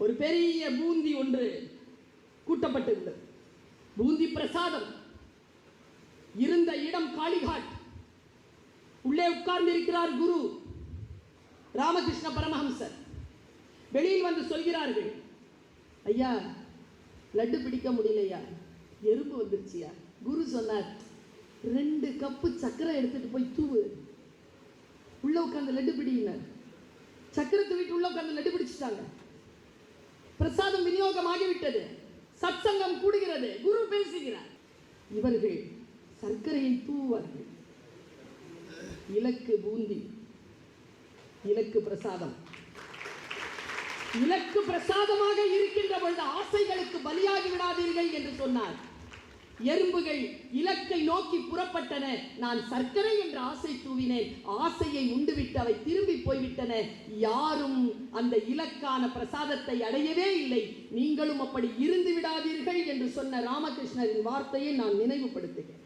ஒரு பெரிய பூந்தி ஒன்று கூட்டப்பட்டிருந்தது. பூந்தி பிரசாதம். இருந்த இடம் காளிகாட். உள்ளே உட்கார்ந்து இருக்கிறார் குரு ராமகிருஷ்ண பரமஹம்சர். வெளியில் வந்து சொல்கிறார்கள், ஐயா லட்டு பிடிக்க முடியலையா, எறும்பு வந்துருச்சியா. குரு சொன்னார், 2 கப்பு சக்கரை எடுத்துட்டு போய் தூவு, உள்ள உட்கார்ந்து லட்டு பிடினார். சக்கரை தூவிட்டு உள்ள உட்கார்ந்து லட்டு பிடிச்சிட்டாங்க. பிரசாதம் விநியோகம் ஆகிவிட்டது. சத்சங்கம் கூடுகிறது. குரு பேசுகிறார். இவர்கள் சர்க்கரையை தூவார்கள். இலக்கு பூந்தி, இலக்கு பிரசாதம். இலக்கு பிரசாதமாக இருக்கின்ற பொழுது ஆசைகளுக்கு பலியாகி விடாதீர்கள் என்று சொன்னார். எறும்புகள் இலக்கை நோக்கி புறப்பட்டன. நான் சர்க்கரை என்ற ஆசை தூவினேன். ஆசையை உண்டுவிட்டு அவை திரும்பி போய்விட்டன. யாரும் அந்த இலக்கான பிரசாதத்தை அடையவே இல்லை. நீங்களும் அப்படி இருந்து விடாதீர்கள் என்று சொன்ன ராமகிருஷ்ணரின் வார்த்தையை நான் நினைவுபடுத்துகிறேன்.